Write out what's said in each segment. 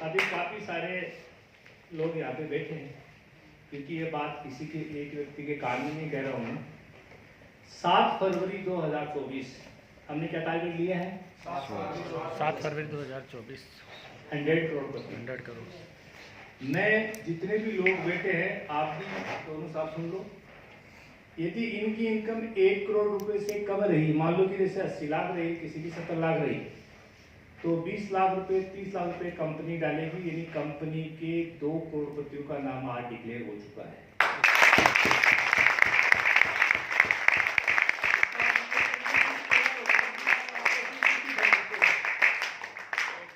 अभी काफी सारे लोग यहाँ पे बैठे हैं, क्योंकि ये बात किसी के एक व्यक्ति के कारण नहीं कह रहा हूँ मैं। 7 फरवरी 2024 हमने क्या टारगेट लिया है? 7 फरवरी 2024 100 करोड़। मैं जितने भी लोग बैठे हैं, आप भी दोनों साथ सुन लो। यदि इनकी इनकम 1 करोड़ रुपए से कम रही, मान लो कि जैसे 80 लाख रही, किसी की 70 लाख रही, तो 20 लाख रुपए 30 लाख रुपए कंपनी डालेगी, यानी कंपनी के 2 करोड़पतियों का नाम आज डिक्लेयर हो चुका है।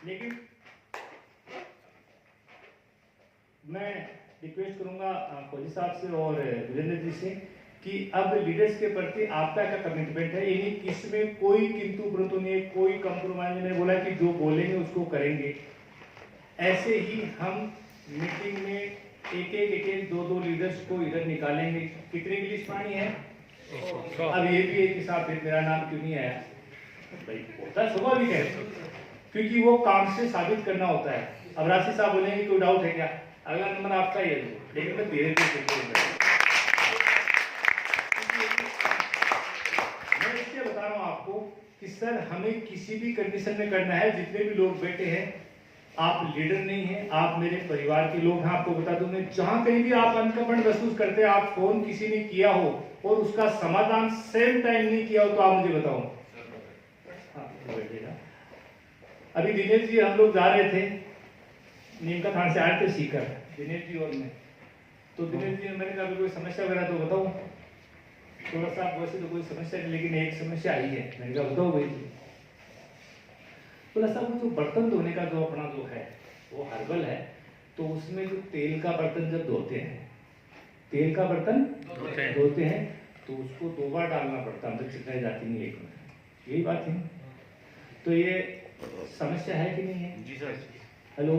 लेकिन मैं रिक्वेस्ट करूंगा फौजी साहब से और वीरेंद्र जी से कि अब लीडर्स के प्रति आपका क्या कमिटमेंट है, यानी इसमें कोई किंतु परंतु नहीं, कोई कंप्रोमाइज नहीं। बोला कि जो बोलेंगे उसको करेंगे। ऐसे ही हम मीटिंग में एक 2 लीडर्स को इधर निकालेंगे। कितने की लिस्ट पानी है? अब ये भी एक हिसाब, फिर मेरा नाम क्यों नहीं आया भाई, होता है स्वाभाविक है, क्योंकि वो काम से साबित करना होता है। अब राशि साहब बोलेंगे कोई डाउट है क्या? अगला नंबर आपका ही है, लेकिन मैं धीरे धीरे मैं इसलिए बता रहा हूँ आपको कि सर हमें किसी भी कंडीशन में करना है। जितने भी लोग बैठे हैं, आप लीडर नहीं हैं, आप मेरे परिवार के लोग हैं। आपको बता दूं मैं, जहां कहीं भी आप अनकंफर्ट महसूस करते हैं, आप फोन किसी ने किया हो और उसका समाधान सेम टाइम नहीं किया हो, तो आप मुझे बताओ। बैठेगा। अभी दिनेश जी हम लोग जा रहे थे, नीमका थाने से आए थे सीकर, दिनेश जी और मैं। तो दिनेश जी मैंने कहा कोई समस्या वगैरह तो बताओ। थोड़ा सा वैसे तो कोई समस्या नहीं, लेकिन एक समस्या आई है। मैंने कहा बताओ भाई। थोड़ा सा वो जो बर्तन धोने का जो अपना जो है वो हर्बल है, तो उसमें जो तेल का बर्तन जब धोते हैं, तेल का बर्तन धोते हैं तो उसको 2 बार डालना पड़ता है, अंदर चिकनाई जाती नहीं एक में। यही बात है। तो ये समस्या है कि नहीं है? जी सर। हेलो,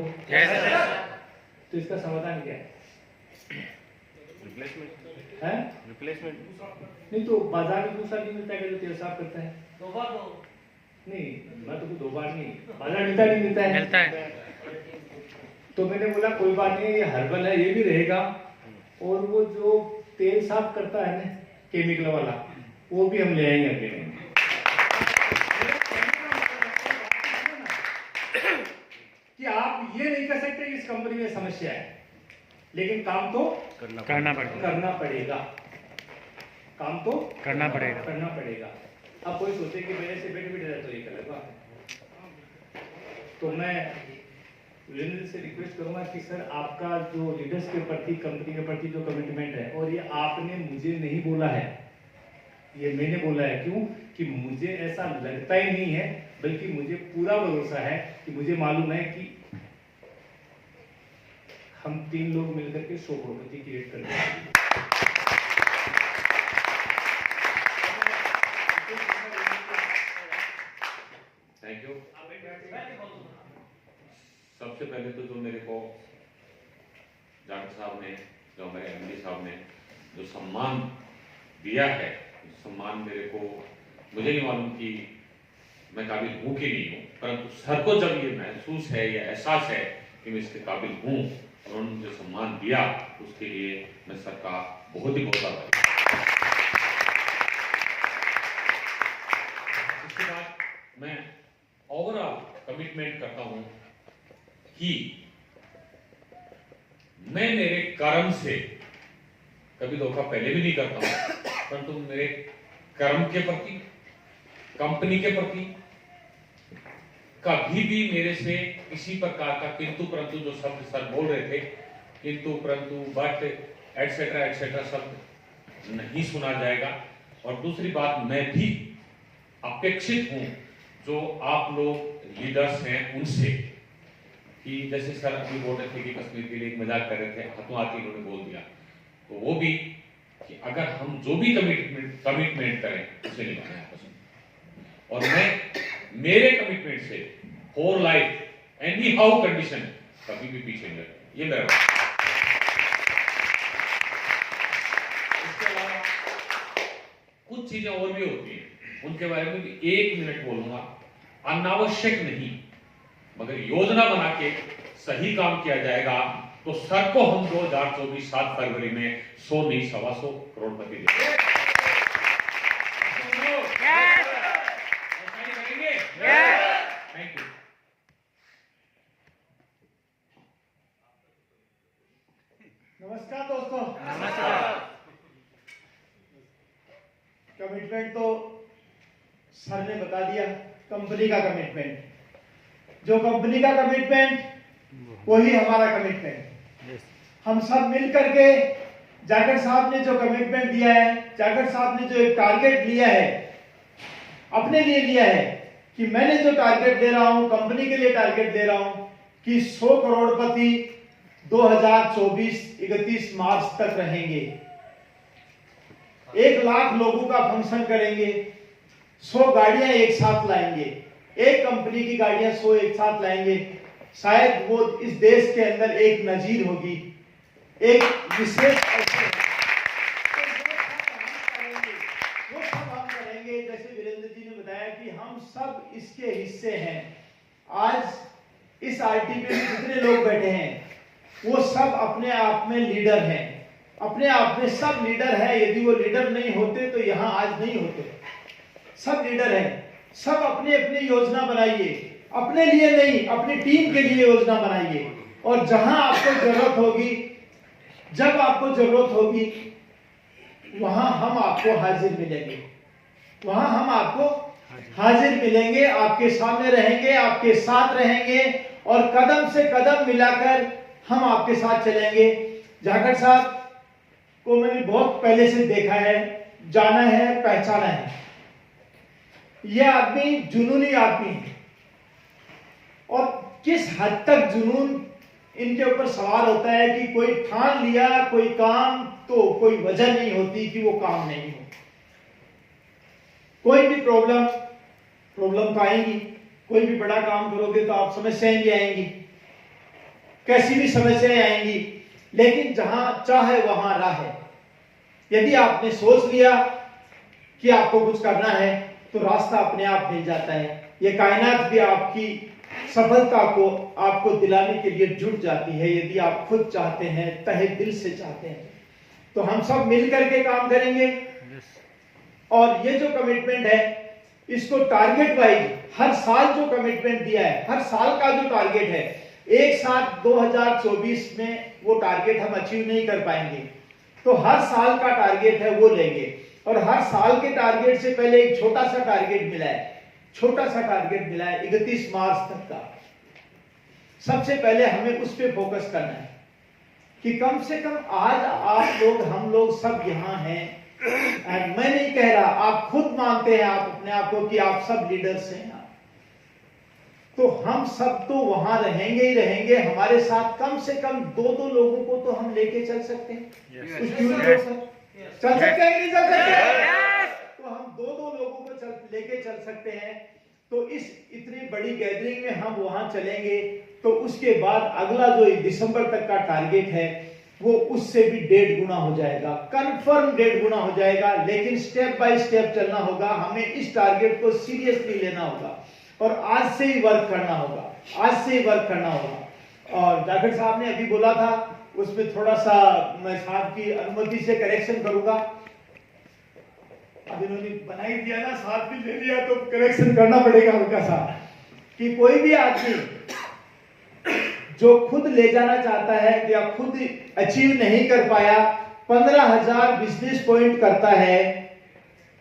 तो इसका समाधान क्या है? रिप्लेसमेंट है? रिप्लेसमेंट नहीं तो बाजार में दूसरा नहीं मिलता है जो तेल साफ करता है? 2 बार नहीं, मैं तो 2 बार नहीं, बाजार मिलता है। तो मैंने बोला कोई बात नहीं, ये हर्बल है, ये भी रहेगा, और वो जो तेल साफ करता है ना केमिकल वाला, वो भी हम ले आएंगे अगले महीने। कि आप ये नहीं कर सकते कि इस कंपनी में समस्या है, लेकिन काम तो करना पड़ेगा। काम तो करना पड़ेगा। अब कोई सोचे कि मेरे से बैठे बैठे तो ये अलग बात है। तो मैं वीरेंद्र से रिक्वेस्ट करूंगा कि सर आपका जो लीडर्स के प्रति, कंपनी के प्रति जो कमिटमेंट है, और ये आपने मुझे नहीं बोला है, ये मैंने बोला है। क्यों? कि मुझे ऐसा लगता ही नहीं है, बल्कि मुझे पूरा भरोसा है कि मुझे मालूम है कि हम 3 लोग मिलकर के 100 करोड़पति क्रिएट कर देंगे। Thank you. सबसे पहले तो जो मेरे को डॉक्टर साहब ने, जो हमारे एमडी साहब ने जो सम्मान दिया है, सम्मान मेरे को, मुझे नहीं मालूम कि मैं काबिल हूँ कि नहीं हूँ, परंतु सर को जब ये महसूस है, ये एहसास है कि मैं इसके काबिल हूँ और उन्होंने मुझे सम्मान दिया, उसके लिए मैं सर का बहुत ही आभारी। इसके बाद मैं ओवरऑल कमिटमेंट करता हूँ कि मैं मेरे कर्म से कभी धोखा पहले भी नहीं करता हूं, परंतु मेरे कर्म के प्रति, कंपनी के प्रति कभी भी मेरे से किसी प्रकार का किंतु परंतु, जो शब्द सर बोल रहे थे, किंतु परंतु, बट एटसेट्रा एटसेट्रा शब्द नहीं सुना जाएगा। और दूसरी बात, मैं भी अपेक्षित हूं जो आप लोग लीडर्स हैं उनसे, कि जैसे सर अभी बोल रहे थे कि कश्मीर के लिए एक मजाक कर रहे थे, हाथों हाथ इन्होंने बोल दिया, तो वो भी कि अगर हम जो भी कमिटमेंट करें उसे निभाना है आपस में। और मैं मेरे कमिटमेंट से for life any how condition कभी भी पीछे नहीं रहता, ये मेरा। इसके अलावा कुछ चीजें और भी होती हैं, उनके बारे में भी 1 मिनट बोलूंगा अनावश्यक नहीं, मगर योजना बना के सही काम किया जाएगा तो सर को हम 2024 7 फरवरी में 100 नहीं 125 करोड़पति देंगे। Thank you. नमस्कार दोस्तों। कमिटमेंट तो सर ने बता दिया, कंपनी का कमिटमेंट, जो कंपनी का कमिटमेंट वही हमारा कमिटमेंट। हम सब मिल करके जाखड़ साहब ने जो कमिटमेंट दिया है, जाखड़ साहब ने जो एक टारगेट लिया है, अपने लिए लिया है कि मैंने जो टारगेट दे रहा हूं, कंपनी के लिए टारगेट दे रहा हूं कि 100 करोड़पति 2024 31 मार्च तक रहेंगे, 1 लाख लोगों का फंक्शन करेंगे, 100 गाड़ियां एक साथ लाएंगे, एक कंपनी की गाड़ियां 100 एक साथ लाएंगे। शायद वो इस देश के अंदर एक नजीर होगी, एक विशेष वो सब हम करेंगे। जैसे वीरेंद्र जी ने बताया कि हम सब इसके हिस्से हैं। आज इस आरटीपी में जितने लोग बैठे हैं वो सब अपने आप में लीडर हैं, अपने आप में सब लीडर है। यदि वो लीडर नहीं होते तो यहाँ आज नहीं होते। सब लीडर हैं, सब अपनी अपनी योजना बनाइए, अपने लिए नहीं अपनी टीम के लिए योजना बनाइए। और जहां आपको जरूरत होगी, जब आपको जरूरत होगी, वहां हम आपको हाजिर मिलेंगे, वहां हम आपको हाजिर मिलेंगे, आपके सामने रहेंगे, आपके साथ रहेंगे और कदम से कदम मिलाकर हम आपके साथ चलेंगे। जाखड़ साहब को मैंने बहुत पहले से देखा है, जाना है, पहचाना है। यह आदमी जुनूनी आदमी है और किस हद तक जुनून इनके ऊपर सवार होता है कि कोई ठान लिया कोई काम तो कोई वजह नहीं होती कि वो काम नहीं हो। कोई भी प्रॉब्लम तो आएंगी, कोई भी बड़ा काम करोगे तो आप समस्याएं भी आएंगी, कैसी भी समस्याएं आएंगी, लेकिन जहां चाहे वहां राह है। यदि आपने सोच लिया कि आपको कुछ करना है तो रास्ता अपने आप मिल जाता है। ये कायनात भी आपकी सफलता को आपको दिलाने के लिए जुट जाती है, यदि आप खुद चाहते हैं, तहे दिल से चाहते हैं। तो हम सब मिल करके काम करेंगे और ये जो कमिटमेंट है इसको टारगेट वाइज हर साल जो कमिटमेंट दिया है, हर साल का जो टारगेट है, एक साथ 2024 में वो टारगेट हम अचीव नहीं कर पाएंगे, तो हर साल का टारगेट है वो लेंगे। और हर साल के टारगेट से पहले एक छोटा सा टारगेट मिला है, 31 मार्च तक का। सबसे पहले हमें उस पर फोकस करना है कि कम से कम आज आप लोग, हम लोग सब यहाँ हैं। मैं नहीं कह रहा, आप खुद मानते हैं आप अपने आप को कि आप सब लीडर्स हैं, तो हम सब तो वहां रहेंगे ही रहेंगे। हमारे साथ कम से कम 2-2 लोगों को तो हम लेके चल सकते हैं। चल सकते हैं कि नहीं चल सकते? तो हम 2-2 लोगों को लेके चल सकते हैं। तो इस इतनी बड़ी गैदरिंग में हम वहां चलेंगे तो उसके बाद अगला जो दिसंबर तक का टारगेट है वो उससे भी 1.5 गुना हो जाएगा, कंफर्म 1.5 गुना हो जाएगा। लेकिन स्टेप बाय स्टेप चलना होगा, हमें इस टारगेट को सीरियसली लेना होगा और आज से ही वर्क करना होगा, आज से ही वर्क करना होगा। और जाखड़ साहब ने अभी बोला था, उसमें थोड़ा सा मैं साहब की अनुमति से करेक्शन करूंगा। अब इन्होंने बना ही दिया ना, साथ भी ले लिया तो करेक्शन करना पड़ेगा हल्का सा, कि कोई भी आदमी जो खुद ले जाना चाहता है या खुद अचीव नहीं कर पाया, 15,000 बिजनेस पॉइंट करता है,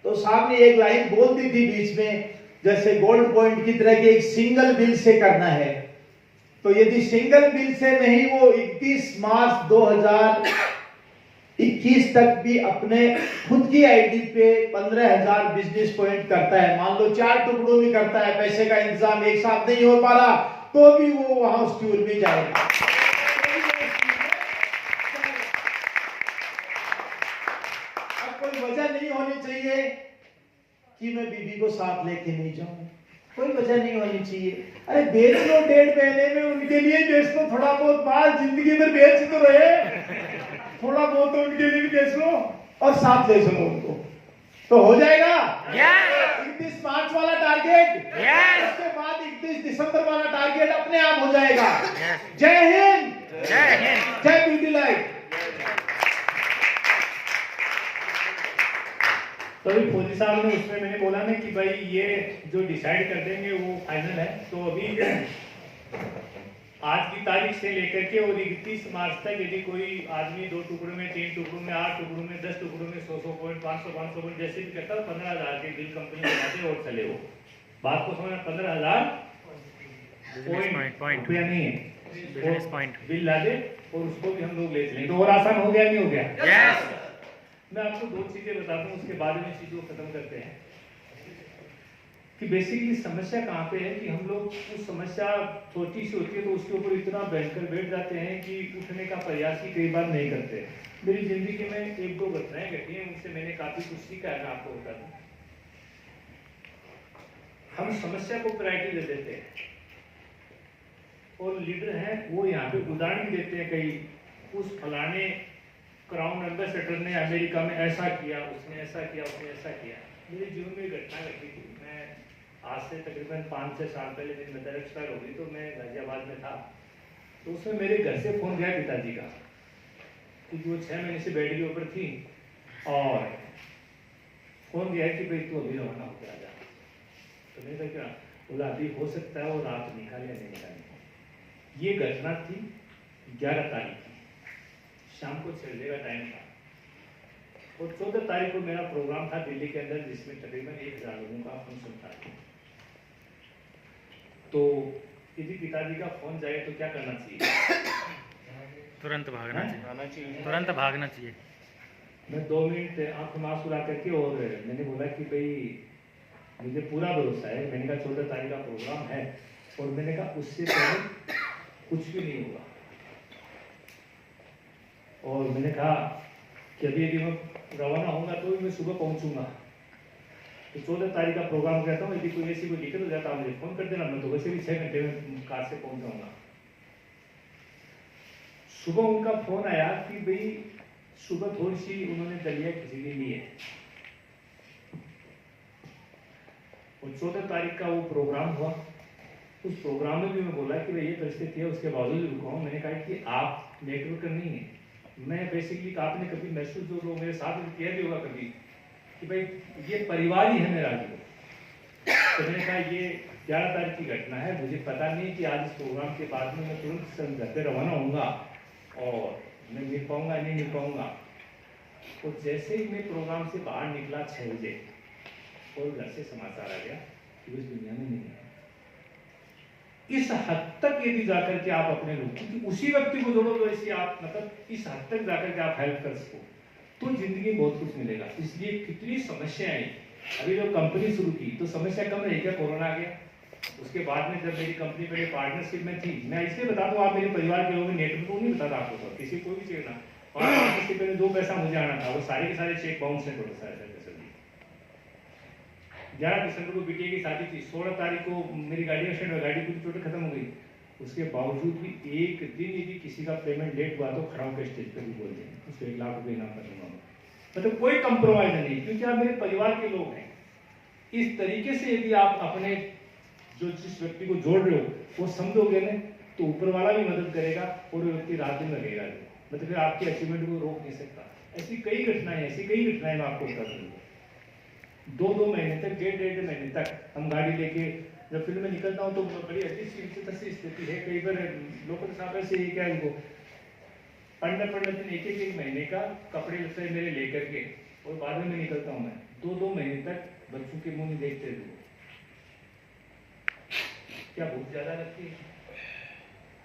तो साहब ने एक लाइन बोल दी थी बीच में, जैसे गोल्ड पॉइंट की तरह के एक सिंगल बिल से करना है। तो यदि सिंगल बिल से नहीं, वो 31 मार्च 2021 तक भी अपने खुद की आईडी पे 15,000 बिजनेस पॉइंट करता है। मान लो 4 टुकड़ों में करता है, पैसे का इंतजाम एक साथ नहीं हो पा रहा, तो भी वो वहां उस टूर में जाएगा। अब कोई वजह नहीं होनी चाहिए कि मैं बीबी को साथ लेके नहीं जाऊं, कोई वजह नहीं होनी चाहिए। अरे बेच लो, 1.5 महीने में उनके लिए बेच लो, थोड़ा बहुत माल जिंदगी भर बेच तो रहे, थोड़ा बहुत तो उनके लिए भी बेच लो और साथ ले चलो उनको, तो हो जाएगा 31 मार्च वाला टारगेट। उसके दिसंबर वाला टारगेट अपने आप हो जाएगा। Yes. जय हिंद, जय हिंद। जय पीडीलाइट। तो अभी फौजी साहब ने उसमें मैंने बोला ना कि भाई ये जो डिसाइड कर देंगे वो फाइनल है। तो अभी आज की तारीख से लेकर के और 31 मार्च तक यदि कोई आदमी 2 टुकड़ों में, 3 टुकड़ों में, 8 टुकड़ों में, 10 टुकड़ों में 100 पॉइंट, 500 पॉइंट जैसे भी करता है 15,000 के बिल कंपनी बनाते और चले। वो बात को समझना, 15,000 पॉइंट रुपया नहीं है, बिजनेस पॉइंट। बिल ला दे और उसको भी हम लोग ले चलेंगे। तो और आसान हो गया नहीं हो गया? यस। मैं आपको 2 चीजें बताता हूँ, उसके बाद में चीजों को खत्म करते हैं कि बेसिकली समस्या कहाँ पे है कि हम लोग उस समस्या छोटी सी होती है तो उसके ऊपर इतना भयंकर बैठ जाते हैं कि उठने का प्रयास ही कई बार नहीं करते। मेरी जिंदगी में 1-2 घटनाएं घटी हैं, उनसे मैंने काफी कुछ सीखा है। मैं आपको बता दूं, हम समस्या को प्रायोरिटी दे देते हैं और लीडर हैं वो यहाँ पे उदाहरण भी देते हैं कई, उस फलाने क्राउन एम्बेसडर ने अमेरिका में ऐसा किया, उसने ऐसा किया, उसने ऐसा किया। मेरे जीवन में घटना घटी थी। मैं आज से तकरीबन 5-6 साल पहले मेरी मदर एक्सपायर हो गई, तो मैं गाजियाबाद में था। तो उसमें मेरे घर से फोन गया पिताजी का, क्योंकि वो 6 महीने से बेड के ऊपर थी, और फोन गया कि भाई तू अभी रवाना होकर आ जा। तो मैंने कहा क्या? बोला अभी हो सकता है वो रात निकाले या नहीं निकाले। ये घटना थी 11 तारीख की, शाम को 6 बजे का टाइम था, और 14 तारीख को मेरा प्रोग्राम था दिल्ली के अंदर, जिसमें तकरीबन 1000 लोगों का फंक्शन था। तो यदि पिताजी का फोन जाए तो क्या करना चाहिए? तुरंत भागना चाहिए, तुरंत भागना चाहिए। मैं 2 मिनट आंखों में आंसू ला करके और मैंने बोला कि भाई मुझे पूरा भरोसा है। मैंने कहा 14 तारीख का प्रोग्राम है, और मैंने कहा उससे पहले कुछ भी नहीं होगा। और मैंने कहा कि अभी यदि मैं रवाना होगा तो भी मैं सुबह पहुंचूंगा। तो 14 तारीख का प्रोग्राम कहता हूँ, यदि कोई ऐसी कोई दिक्कत हो जाता है मुझे फोन कर देना, मैं तो वैसे भी 6 घंटे में कार से पहुंच जाऊंगा। सुबह उनका फोन आया कि भाई सुबह थोड़ी सी उन्होंने दलिया खिचड़ी ली है, और 14 तारीख का वो प्रोग्राम हुआ। उस प्रोग्राम में भी मैं बोला कि भाई ये परिस्थिति है, उसके बावजूद भी रुका हूं। मैंने कहा कि आप नेटवर्कर नहीं है। मैं बेसिकली आपने कभी महसूस जो मेरे साथ किया भी होगा कभी कि भाई ये परिवार ही है मेरा भी। तो मैंने कहा ये 11 तारीख की घटना है, मुझे पता नहीं कि आज इस प्रोग्राम के बाद में मैं तुरंत घर पे रवाना होऊंगा और मैं मिल पाऊंगा नहीं मिल पाऊंगा। और जैसे ही मैं प्रोग्राम से बाहर निकला 6 बजे, और घर से समाचार आ गया कि वो इस दुनिया में नहीं है। इस हद तक यदि जाकर के आप अपने लोग, क्योंकि उसी व्यक्ति को जोड़ो तो ऐसी आप मतलब इस हद तक जाकर के आप हेल्प कर सको तो जिंदगी में बहुत कुछ मिलेगा। इसलिए कितनी समस्याएं, अभी जो कंपनी शुरू की तो समस्या कम रही क्या? कोरोना आ गया, उसके बाद में जब मेरी कंपनी पहले पार्टनरशिप में थी, मैं इसलिए बता दूं आप मेरे परिवार के लोग नेटवर्क को नहीं बताता आपको, तो किसी को भी चाहिए ना, और पार्टनरशिप में जो पैसा मुझे आना था वो सारे के सारे चेक बाउंस है। 11 दिसंबर को बिटिया की शादी थी, 16 तारीख को मेरी गाड़ी एक्सीडेंट हुआ, गाड़ी पूरी टोटल खत्म हो गई। उसके बावजूद भी एक दिन यदि किसी का पेमेंट लेट हुआ तो खड़ा होकर स्टेज पर भी बोल दें उसको 1 लाख रुपए इनाम कर दूंगा। मतलब कोई कंप्रोमाइज नहीं, क्योंकि आप मेरे परिवार के लोग हैं। इस तरीके से यदि आप अपने जो जिस व्यक्ति को जोड़ रहे हो वो समझोगे ना, तो ऊपर वाला भी मदद करेगा और वो व्यक्ति रात दिन लगेगा, मतलब आपके अचीवमेंट को रोक नहीं सकता। ऐसी कई घटनाएं मैं आपको बता दूंगा। 2-2 महीने तक, 1.5 महीने तक हम गाड़ी लेके जब फील्ड में निकलता हूँ तो बड़ी अजीब सी स्थिति है। कई बार लोकल साहब ऐसे ही क्या इनको 15 दिन, एक महीने का कपड़े लत्ते मेरे लेकर के, और बाद में निकलता हूँ मैं 2-2 महीने तक बच्चों के मुंह नहीं देखते हुए। क्या भूख ज्यादा लगती है?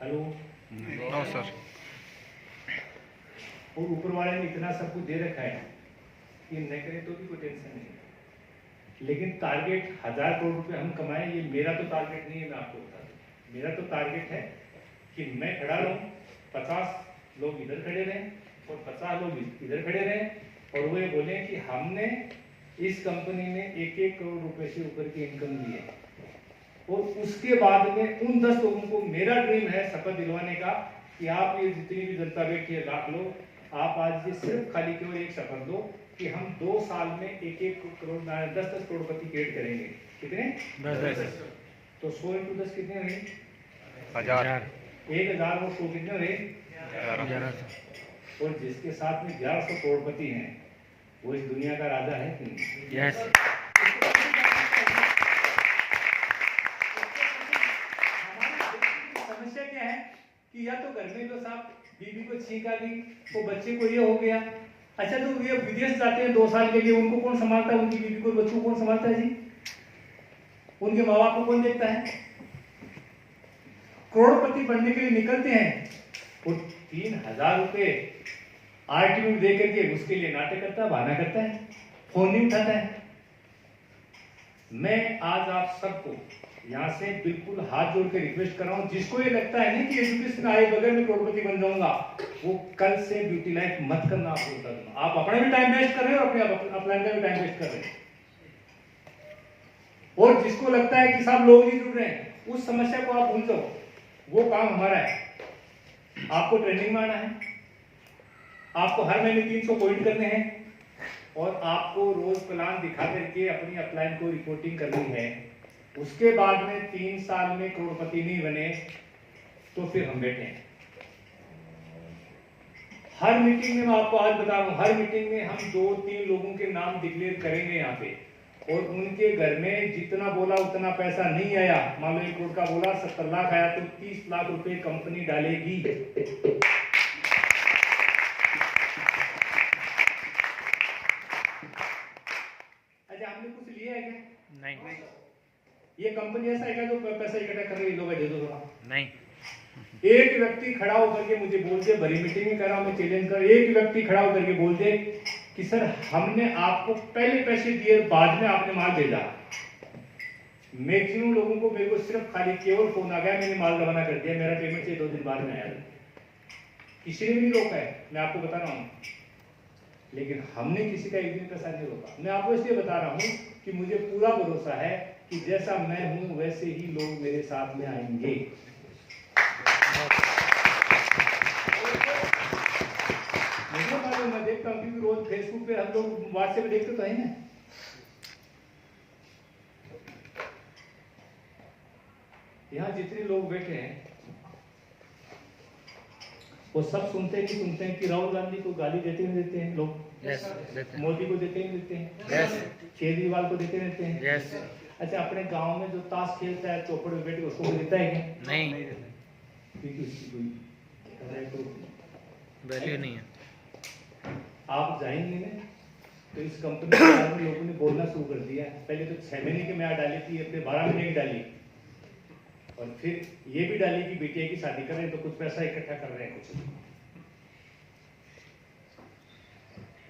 Hello no sir. और ऊपर वाले ने इतना सब कुछ दे रखा है कि न करें तो भी कोई टेंशन नहीं, लेकिन टारगेट 1000 करोड़ रुपए हम कमाएं, ये मेरा तो टारगेट नहीं है। मैं आपको बता दूं, मेरा तो टारगेट है कि मैं खड़ा रहूं, 50 लोग इधर खड़े रहें और 50 लोग इधर खड़े रहें, और वो ये बोले कि हमने इस कंपनी में 1-1 करोड़ रुपए से ऊपर की इनकम दी है। और उसके बाद में उन 10 लोगों को मेरा ड्रीम है शपथ दिलवाने का कि आप ये जितनी भी जनता बैठी है, लाख लोग, आप आज ये सिर्फ खाली केवल एक शपथ दो कि हम 2 साल में 1-1 करोड़ 10-10 करोड़पति क्रिएट करेंगे। कितने? 10। तो 100 × 10 कितने हुए? 1000 1000 वो 100 कितने हुए? 1100 और जिसके साथ में 1100 करोड़पति हैं वो इस दुनिया का राजा है कि नहीं? यस समस्या क्या है कि या तो घर में तो साहब बीवी को छींक आ गई, वो बच्चे को ये हो गया। अच्छा तो ये विदेश जाते हैं 2 साल के लिए, उनको कौन संभालता है? उनकी बीवी को, बच्चों को कौन संभालता है जी? उनके माँ बाप को कौन देखता है? करोड़पति बनने के लिए निकलते हैं, वो 3000 रुपए आरटीओ दे करके उसके लिए नाटक करता है, बहाना करता है, फोन नहीं उठाता है। मैं आज आप सबको यहाँ से बिल्कुल हाथ जोड़ के रिक्वेस्ट कर रहा हूँ, जिसको ये लगता है ना कि एजुकेशन आए बगैर में करोड़पति बन जाऊंगा, वो कल से ड्यूटी लाइफ मत करना। आप बोलता दूंगा, आप अपना भी टाइम वेस्ट कर रहे हो और अपने अपलाइन का भी टाइम वेस्ट कर रहे हैं। और जिसको लगता है कि सब लोग ही जुड़ रहे हैं, उस समस्या को आप भूल जाओ, वो काम हमारा है। आपको ट्रेनिंग में आना है, आपको हर महीने 300 पॉइंट करने हैं और आपको रोज प्लान दिखा करके अपनी अपलाइन को रिपोर्टिंग करनी है। उसके बाद में 3 साल में करोड़पति नहीं बने तो फिर हम बैठे हैं। हर मीटिंग में मैं आपको आज बता रहा हूं, हर मीटिंग में हम 2-3 लोगों के नाम डिक्लेयर करेंगे यहाँ पे, और उनके घर में जितना बोला उतना पैसा नहीं आया, मान लो 1 करोड़ का बोला 70 लाख आया, तो 30 लाख रुपए कंपनी डालेगी। अच्छा हमने कुछ लिया है क्या? नहीं ये कंपनी ऐसा है क्या जो पैसा इकट्ठा कर रही है, लो भाई दे दो थोड़ा? नहीं एक व्यक्ति खड़ा होकर के मुझे बोल दे, बड़ी मीटिंग में कर रहा हूं मैं, चैलेंज कर, एक व्यक्ति खड़ा होकर के बोल दे कि सर हमने आपको पहले पैसे दिए, बाद में आपने माल भेजा। मैक्सिमम लोगों को, मेरे को सिर्फ खाली केवल फोन आ गया, मैंने माल रवाना कर दिया, मेरा पेमेंट से 2 दिन बाद में आया। किसी ने भी नहीं रोका है, मैं आपको बता रहा हूँ। लेकिन हमने किसी का एक दिन पैसा नहीं रोका। मैं आपको इसलिए बता रहा हूँ कि मुझे पूरा भरोसा है कि जैसा मैं हूं वैसे ही लोग मेरे साथ में आएंगे। मुझे मालूम, मैं देखता हूँ क्योंकि रोज फेसबुक पे हम लोग, व्हाट्सएप देखते तो है ना। यहाँ जितने लोग बैठे हैं वो सब सुनते हैं कि राहुल गांधी को गाली देते हैं लोग, यस देते हैं मोदी को देते हैं, यस केजरीवाल को देते रहते हैं। यस अच्छा अपने गांव में जो ताश खेलता है चौपड़ में बैठ के, उसको कोई देता है क्या? नहीं क्योंकि उसकी कोई वैल्यू नहीं है। आप जाएंगे ना तो इस कंपनी के बारे में लोगों ने बोलना शुरू कर दिया। पहले तो 6 महीने की मैं डाली थी, अपने 12 महीने की डाली, और फिर ये भी डाली कि बेटिया की शादी कर रहे हैं तो कुछ पैसा इकट्ठा कर रहे हैं कुछ।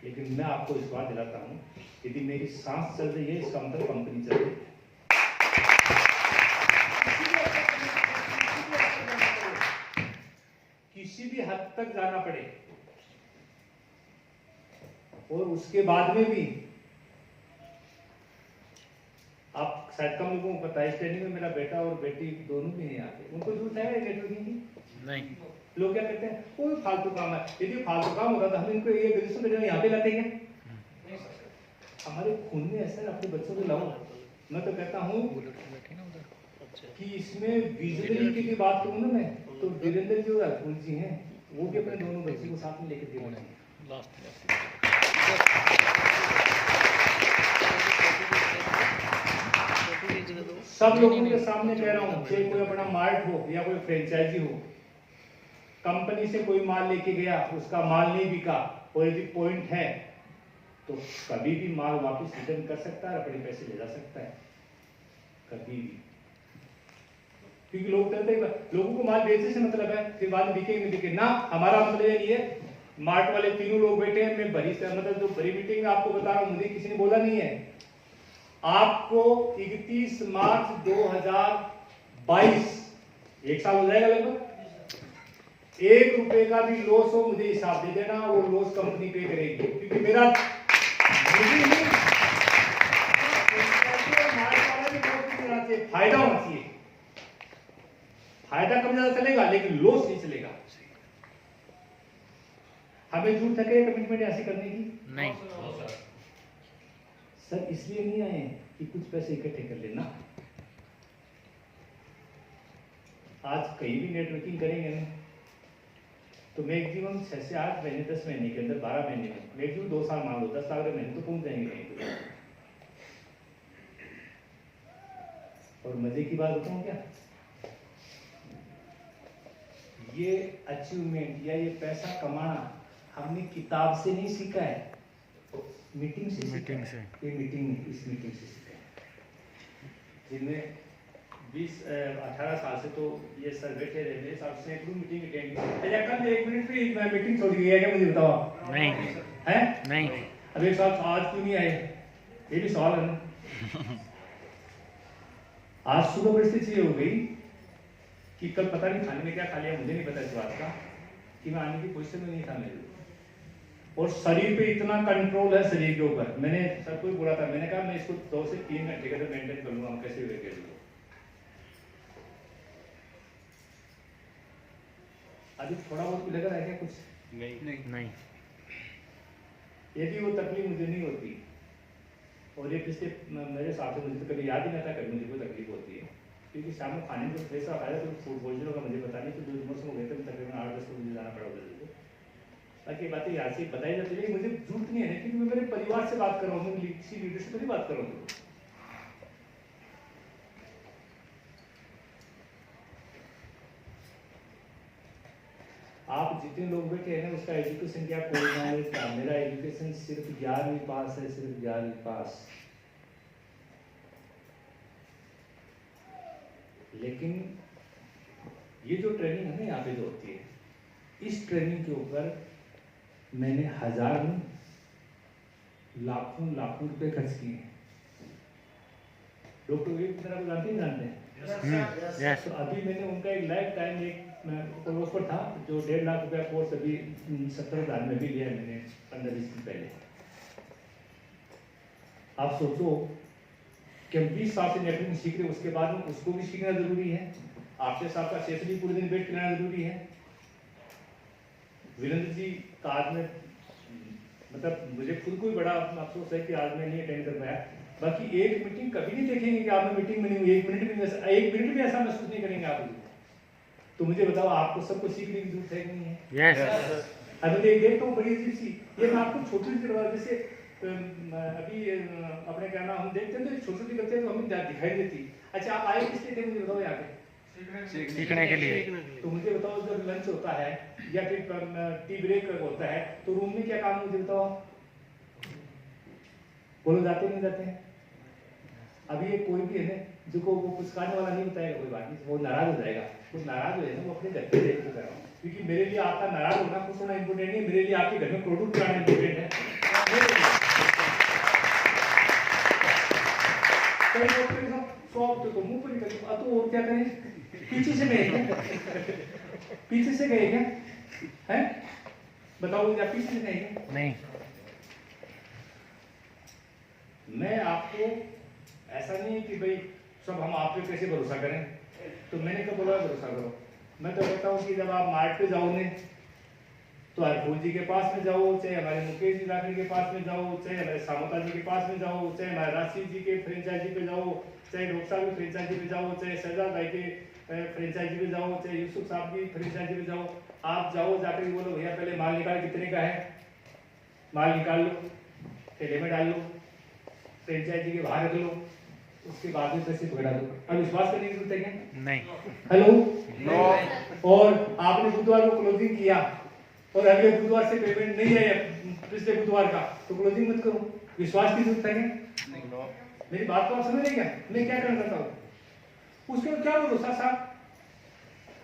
लेकिन मैं आपको इस बात दिलाता हूं, यदि मेरी सांस चल रही है इसका मतलब कंपनी चल रही है। किसी भी हद तक जाना पड़े, और उसके बाद में भी आप शायद कम लोगों को पता है, स्टैंडिंग में मेरा बेटा और बेटी दोनों भी नहीं आते, उनको जरूरत है नेटवर्किंग की? नहीं लोग क्या कहते हैं, कोई फालतू काम है। यदि फालतू काम होता तो हम इनको ये ग्रेजुएशन में यहाँ पे लाते क्या? हमारे खून में ऐसा अपने बच्चों को लाओ। मैं तो कहता हूँ कि इसमें विजनरी की भी बात करूँ ना मैं, तो वीरेंद्र जी और अतुल जी हैं, वो भी अपने दोनों बच्चों को साथ में लेकर दे रहे हैं। सब लोगों के सामने कह रहा हूँ, चाहे कोई अपना मार्ट हो या कोई फ्रेंचाइजी हो, कंपनी से कोई माल लेके गया, उसका माल नहीं बिका और यदि पॉइंट है तो कभी भी माल वापस रिटर्न कर सकता है, अपने पैसे ले जा सकता है, कभी भी। क्योंकि लोग कहते हैं लोगों को माल बेचने से मतलब है, फिर बाद में बिके नहीं बिके ना, हमारा मतलब ये नहीं है। मार्ट वाले तीनों लोग बैठे हैं, मैं बड़ी मतलब जो बड़ी मीटिंग में आपको बता रहा हूँ, मुझे किसी ने बोला नहीं है। आपको 31 मार्च 2022, 1 साल हो जाएगा लगभग, 1 रुपए का भी लॉस हो मुझे हिसाब दे देना, वो लॉस कंपनी पे करेगी। क्योंकि मेरा फायदा होना चाहिए, फायदा कम ज्यादा चलेगा लेकिन लॉस नहीं चलेगा। हमें जरूरत है क्या कमिटमेंट ऐसी करने की? नहीं सर इसलिए नहीं आए कि कुछ पैसे इकट्ठे कर लेना, आज कहीं भी नेटवर्किंग करेंगे ना तो मैक्सिमम 6 से 8 महीने 10 महीने के अंदर 12 महीने में मैक्सिमम 2 साल मान लो 10 साल के महीने तो पहुंच जाएंगे कहीं तो। और मजे की बात बताऊं क्या, ये अचीवमेंट या ये पैसा कमाना हमने किताब से नहीं सीखा है, मीटिंग से सीखा है। ये मीटिंग इस मीटिंग से सीखा है, जिनमें 20-18 साल से तो ये सर बैठे रहे, मेरे हिसाब से एक मीटिंग अटेंड की। अच्छा कल 1 मिनट भी मैं मीटिंग छोड़ गया क्या, मुझे बताओ। नहीं है नहीं। अब एक साहब आज क्यों नहीं आए, ये भी सवाल है ना। आज सुबह परिस्थिति हो गई कि कल पता नहीं खाने में क्या खा लिया, मुझे नहीं पता इस बात का, कि मैं आने की पोजीशन में नहीं था मेरे। और शरीर पे इतना कंट्रोल है शरीर के ऊपर, मैंने सब कुछ बोला था, मैंने कहा मैं इसको 2 से 3 घंटे के अंदर मेंटेन कर लूंगा, कैसे भी करके लूंगा। अभी थोड़ा बहुत लग रहा है क्या कुछ? नहीं। यदि वो तकलीफ मुझे नहीं होती, और ये पिछले मेरे साथ मुझे तो कभी याद ही नहीं आता कभी मुझे कोई तकलीफ होती है, क्योंकि शाम को खाने में फ्रेश खाया तो फूड पॉइजन होगा मुझे पता नहीं, तो 2 मौसम हो गए थे तकरीबन 8-10 को मुझे जाना पड़ा उधर। बाकी बातें यहाँ से बताई जाती है, मुझे जरूरत नहीं है क्योंकि मैं मेरे परिवार से बात कर रहा हूँ, किसी लीडर से नहीं बात कर रहा हूँ। आप जितने लोग बैठे हैं ना उसका एजुकेशन क्या, कोई नॉलेज क्या, मेरा एजुकेशन सिर्फ 11वीं पास है, सिर्फ 11वीं पास। लेकिन ये जो ट्रेनिंग है ना यहाँ पे जो होती है, इस ट्रेनिंग के ऊपर मैंने हजारों लाखों रुपए खर्च किए हैं। डॉक्टर विवेक को जानते हैं? यस। तो अभी मैंने उनका एक लाइफ टाइम एक ऑफर था जो 1.5 लाख रुपया कोर्स अभी 70,000 में भी लिया है मैंने 15-20 दिन पहले। आप सोचो कि हम 20 साल से नेटवर्किंग सीख रहे, उसके बाद में उसको भी सीखना जरूरी है, आपके साथ का सेशन भी पूरे दिन वेट करना जरूरी है। वीरेंद्र जी का आज में मतलब मुझे खुद को भी बड़ा अफसोस है कि आज मैं नहीं अटेंड कर पाया। बाकी एक मीटिंग कभी नहीं देखेंगे कि आपने मीटिंग में नहीं हुई, 1 मिनट भी ऐसा महसूस नहीं करेंगे आप। तो मुझे बताओ आपको सबको सीखने की जरूरत है कि नहीं है? यस। अभी देखता हूँ बड़ी अजीब सी, ये मैं आपको छोटी छोटी जैसे अभी अपने क्या नाम हम देखते हैं तो छोटी छोटी करते हैं तो हमें दिखाई देती। अच्छा आप आए किस लिए थे मुझे बताओ यहाँ पे? सीखने के लिए। तो मुझे बताओ जब लंच होता है या फिर टी ब्रेक होता है तो रूम में क्या काम है मुझे बताओ? बोलो जाते नहीं जाते हैं? अभी ये कोई भी है ना जो को वो कुछ खाने वाला नहीं बताएगा, कोई बात नहीं, वो नाराज हो जाएगा। तो नाराज हो ना वो अपने घर पे देख कर रहा हूँ, क्योंकि मेरे लिए आपका नाराज होना खुश होना इंपोर्टेंट नहीं, मेरे लिए आपके घर में प्रोडक्ट लाना इंपोर्टेंट है। तो मुंह पर निकल तो और क्या करें? पीछे से गए क्या? पीछे से गए क्या? हैं? बताओ या पीछे से गए क्या? नहीं। मैं आपको ऐसा नहीं कि भाई सब हम आप पे कैसे भरोसा करें, तो मैंने कब बोला भरोसा करो? मैं तो कहता हूँ कि जब आप मार्ट पे जाओगे तो हरफूल जी के पास में जाओ, चाहे हमारे मुकेश जी राखड़ी के पास में जाओ, चाहे हमारे सामोता जी के पास में जाओ, चाहे हमारे राशि जी के फ्रेंचाइजी पे जाओ, चाहे डॉक्टर साहब की फ्रेंचाइजी पे जाओ, चाहे शहजाद भाई के फ्रेंचाइजी पे जाओ, चाहे यूसुफ साहब की फ्रेंचाइजी पे जाओ, आप जाओ जाकर बोलो भैया पहले माल निकाल कितने का है, माल निकाल लो, थैले में डाल लो, फ्रेंचाइजी के बाहर रख लो, उसके बाद में पैसे पकड़ा दो। अब विश्वास करने की जरूरत है क्या? नहीं। Hello no. और आपने बुधवार को क्लोजिंग किया और अगले बुधवार से पेमेंट नहीं है पिछले बुधवार का, तो क्लोजिंग मत करो। विश्वास की जरूरत है क्या? नहीं। मेरी बात को आप समझ रहे क्या? मैं क्या करना चाहता हूँ उसके क्या भरोसा साहब?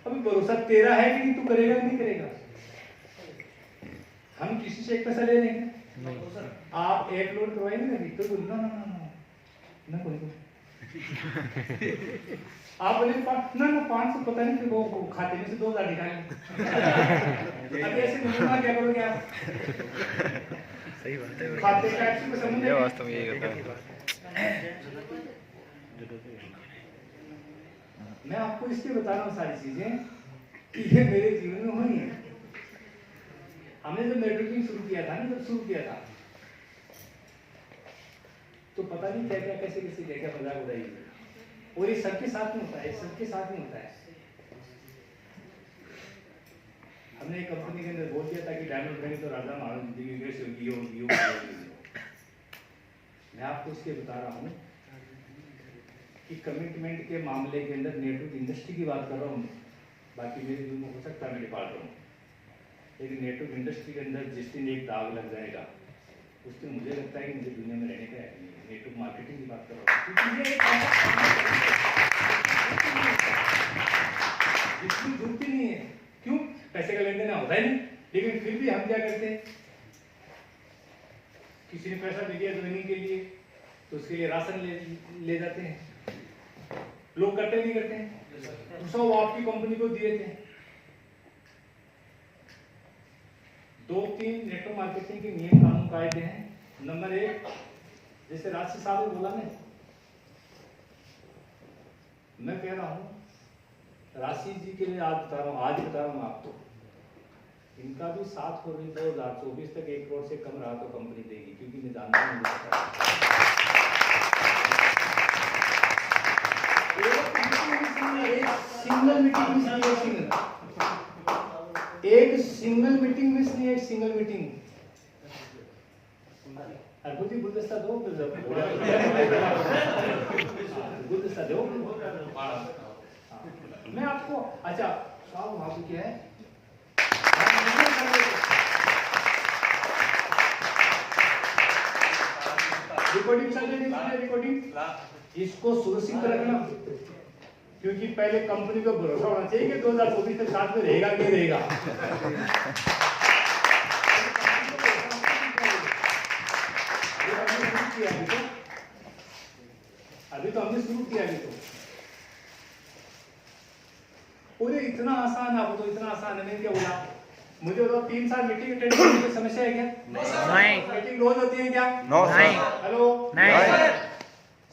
अभी भरोसा तेरा है कि नहीं, तू करेगा कि नहीं करेगा? हम किसी से एक पैसा ले लेंगे? आप एक लोड करवाएंगे ना तो बोलना ना ना ना ना कोई आप बोले ना ना 500 पता नहीं वो खाते में से 2000 निकालेंगे। अभी ऐसे नमूना क्या करोगे आप? सही बात है। खाते का एक्शन में समझ ये वास्तव में यही होता है। मैं आपको इसलिए बता रहा हूँ सारी चीजें कि ये मेरे जीवन में हुई है। हमने जब नेटवर्किंग शुरू किया था ना, जब शुरू किया था तो पता नहीं क्या क्या कैसे कैसे क्या क्या मजाक उड़ाई, और ये सबके साथ नहीं होता है, सबके साथ नहीं होता है। हमने एक कंपनी के अंदर बोल दिया था कि डायमंड बनेगी तो राजा महाराज जिंदगी कैसे होगी। मैं आपको इसलिए बता रहा हूँ कि कमिटमेंट के मामले के अंदर नेटवर्क इंडस्ट्री की बात कर रहा हूँ, बाकी मेरे दिल में हो सकता है मैं डिपार्ट रहा हूँ, लेकिन नेटवर्क इंडस्ट्री के अंदर जिस दिन एक दाग लग जाएगा उस दिन मुझे लगता है कि मुझे दुनिया में रहने का है नहीं। नेटवर्क मार्केटिंग की बात कर रहा हूँ, इसकी जरूरत ही नहीं है। क्यों? पैसे का लेन देन होता ही नहीं, लेकिन फिर भी हम क्या करते हैं, किसी ने पैसा दे दिया ज्वाइनिंग के लिए तो उसके लिए राशन ले जाते हैं। लोग करते नहीं करते हैं, दूसरा वो आपकी कंपनी को दिए थे। 2-3 नेटवर्क मार्केटिंग के नियम कानून कायदे हैं। नंबर 1, जैसे राशि साहब ने बोला ना, मैं कह रहा हूं राशि जी के लिए आज बता रहा हूं आपको, इनका भी 7 फरवरी 2024 तक 1 करोड़ से कम रहा तो कंपनी देगी, क्योंकि मैं जानता हूं एक सिंगल मीटिंग मिस नहीं है, एक सिंगल मीटिंग। अर्बुदी गुलदस्ता दो, गुलदस्ता दो। मैं आपको अच्छा साहब वहां पे क्या है, रिकॉर्डिंग चल रही है, रिकॉर्डिंग इसको सुरक्षित रखना, क्योंकि पहले कंपनी को भरोसा होना चाहिए कि 2024 तक साथ में रहेगा कि नहीं रहेगा। अभी तो हमने शुरू किया, अभी तो पूरे इतना आसान, आप तो इतना आसान है। मैंने क्या बोला, मुझे बताओ 3 साल मीटिंग अटेंड करने की समस्या है क्या? नहीं। मीटिंग रोज होती है क्या? नहीं। हेलो नहीं।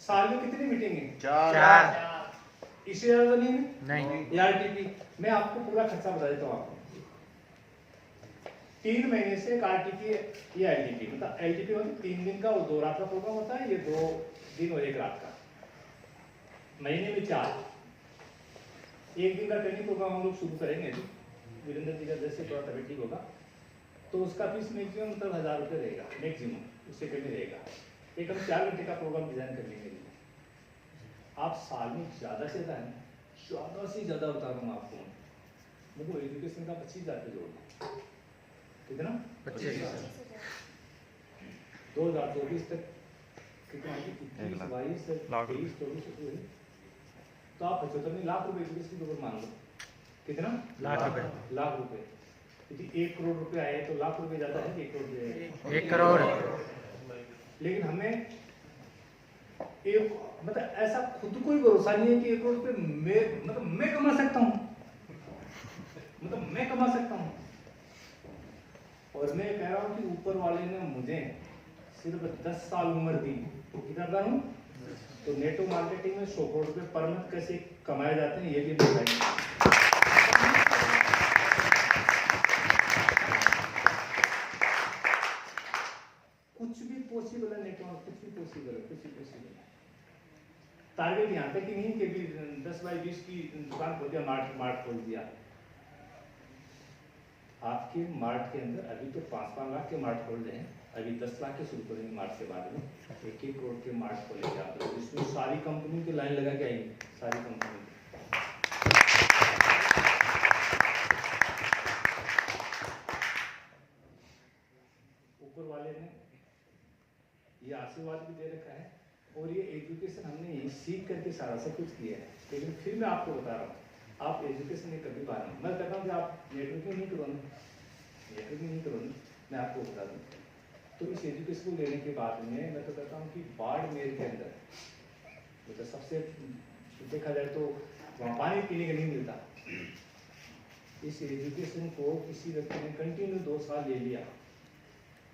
साल में कितनी मीटिंग है? 4। इससे ज्यादा नहीं? नहीं। आरटीपी मैं आपको पूरा खर्चा बता देता हूँ आपको। 3 महीने से एक आरटीपी या एलटीपी, मतलब एलटीपी मतलब 3 दिन का और 2 रात का प्रोग्राम होता है, ये 2 दिन और 1 रात का, महीने में 4। 1 दिन का ट्रेनिंग प्रोग्राम हम लोग शुरू करेंगे, वीरेंद्र जी का जैसे थोड़ा तबियत ठीक होगा तो उसका फीस मैक्सिमम मतलब 1000 रुपये रहेगा, मैक्सिमम, उससे कम रहेगा। एक हम 4 घंटे का प्रोग्राम डिजाइन करने के लिए आप साल में ज़्यादा से ज़्यादा बता रहा हूँ आपको, मुझे एजुकेशन का 25,000 रुपये जोड़ना। कितना? 25,000। 2024 तक कितना? 21, 22, 23, 24, तो आप 75 लाख रुपए एजुकेशन के ऊपर मान लो। कितना? लाख रुपए। लाख रुपए। यदि 1 करोड़ रुपए आए तो लाख रुपए ज्यादा है कि 1 करोड़? 1 करोड़। लेकिन हमें एक मतलब ऐसा खुद को ही भरोसा नहीं है कि 1 करोड़ रुपए मैं कमा सकता हूँ, मैं कमा सकता हूँ। और मैं कह रहा हूँ कि ऊपर वाले ने मुझे सिर्फ 10 साल उम्र दी, तो कितना हूँ तो नेटवर्क मार्केटिंग में 100 करोड़ रुपए पर मंथ कैसे कमाए जाते हैं ये भी बताएंगे। कुछ भी पॉसिबल है नेटवर्क, कुछ भी पॉसिबल है। टारगेट यहाँ तक ही नहीं कि 10 बाई 20 की दुकान खोल दिया, मार्ट खोल दिया। आपके मार्ट के अंदर अभी तो 5-5 लाख के मार्ट खोल रहे हैं, अभी 10 लाख के शुरू करेंगे मार्ट के बाद में, 1-1 करोड़ के मार्ट खोलेंगे आप लोग। इसमें सारी कंपनी की लाइन लगा के आएंगे, सारी कंपनी। ऊपर वाले ने ये आशीर्वाद भी दे रखा है और ये एजुकेशन हमने ये सीख करके सारा सब कुछ किया है। लेकिन फिर मैं आपको बता रहा हूँ, आप एजुकेशन में कभी बात नहीं, मैं कहता हूँ कि आप नेटवर्किंग नहीं करो, मैं आपको बता दूँ। तो इस एजुकेशन को लेने के बाद में मैं तो कहता हूँ कि बाड़मेर के अंदर मतलब सबसे देखा जाए तो वहाँ पानी पीने का नहीं मिलता। इस एजुकेशन को किसी व्यक्ति ने कंटिन्यू 2 साल ले लिया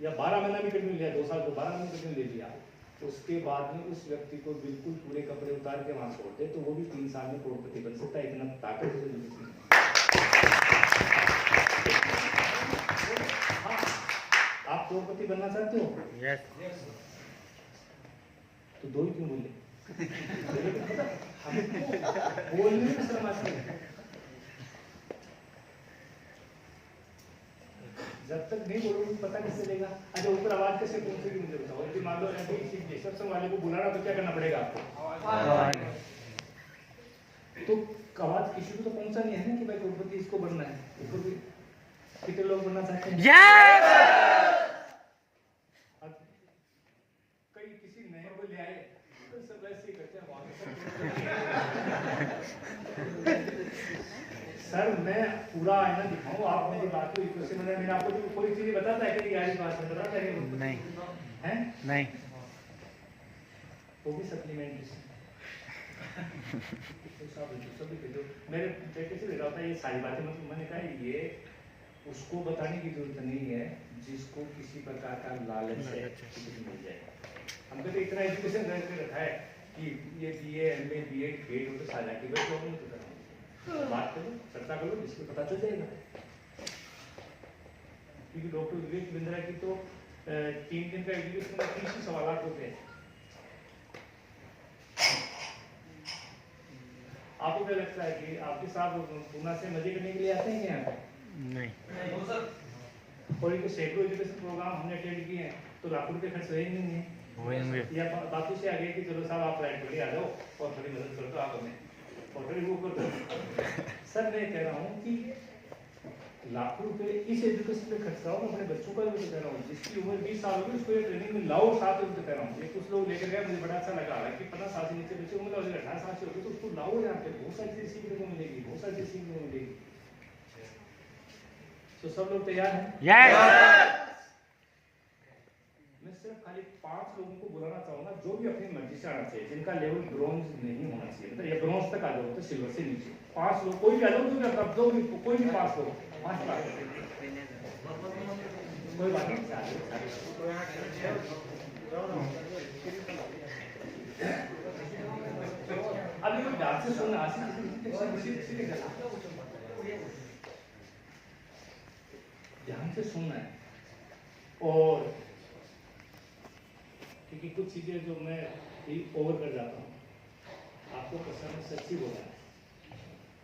या 12 महीना भी कंटिन्यू लिया, 2 साल तो 12 महीने कंटिन्यू ले लिया, उसके बाद में उस व्यक्ति को बिल्कुल पूरे कपड़े उतार के वहाँ छोड़ दे तो वो भी 3 साल में करोड़पति बन सकता है। इतना ताकत है। आप करोड़पति बनना चाहते हो? यस। तो 2 ही क्यों बोले? हमको बोलने में शर्म आती है। जब तक नहीं बोलोगे पता कैसे चलेगा? अच्छा ऊपर आवाज कैसे पहुंचेगी मुझे बताओ। यदि मान लो अभी इसी रिसेप्शन वाले को बुलाना तो क्या करना पड़ेगा आपको? तो आवाज किसी को तो पहुंचा नहीं है ना कि भाई करोड़पति इसको बनना है। ऊपर भी कितने लोग बनना चाहते हैं? कई किसी नए को ले आए तो सब ऐसे ही करते हैं सर मैं पूरा आईना दिखाऊं, आप मेरी बात को इक्वल से मैंने आपको कोई चीज बताता है कि यार बात बताता है नहीं हैं? नहीं वो भी सप्लीमेंट्री तो मेरे बेटे से देखा था ये सारी बातें, मतलब मैंने कहा ये उसको बताने की जरूरत नहीं है जिसको किसी प्रकार का लालच है मिल जाए। हमको तो इतना एजुकेशन करके रखा है कि ये BA MA BEd ग्रेड हो तो साझा की बस प्रॉब्लम तो करो, बात करो, चर्चा करो, जिसको पता चल जाएगा। क्योंकि डॉक्टर विवेक बिंद्रा की तो 3 दिन का एजुकेशन में 30 सवाल होते हैं। आपको क्या लगता है कि आपके साथ पूना से मजे करने के लिए आते हैं यहाँ पे? नहीं। और इनको सैकड़ों एजुकेशन प्रोग्राम हमने अटेंड किए हैं तो लाखों रुपए खर्च हुए नहीं है। होंगे या बातों से आ गए कि चलो साहब आप फ्लाइट पर आ जाओ और थोड़ी मदद कर दो आप हमें और थोड़ी वो कर दो। सर मैं कह रहा हूँ कि लाखों रुपए इस एजुकेशन पे खर्च कराओ, अपने बच्चों का भी कह रहा हूँ जिसकी उम्र 20 साल होगी उसको ये ट्रेनिंग में लाओ। साथ में कह रहा हूँ कुछ लोग लेकर गए, मुझे बड़ा अच्छा लगा कि 50 साल से नीचे बच्चे उम्र 18 साल से होगी तो उसको लाओ यहाँ पे, बहुत सारी चीज सीखने को मिलेगी, बहुत सारी चीज सीखने को मिलेगी। तो सब लोग तैयार हैं? मैं सिर्फ खाली 5 लोगों को बुलाना चाहूंगा जो भी अपनी मर्जी से आना चाहिए, जिनका लेवल ब्रॉन्ज नहीं होना चाहिए, मतलब ये ब्रॉन्ज तक आ जाओ तो सिल्वर से नीचे 5 लोग, कोई भी आ जाओ, जो भी कोई भी 5 लोग, 5 बात कोई बात नहीं। अब ये ध्यान से सुनना, ध्यान से सुनना है। और क्योंकि कुछ चीजें जो मैं ओवर कर जाता हूँ, आपको पसंद सच्ची बोलना है।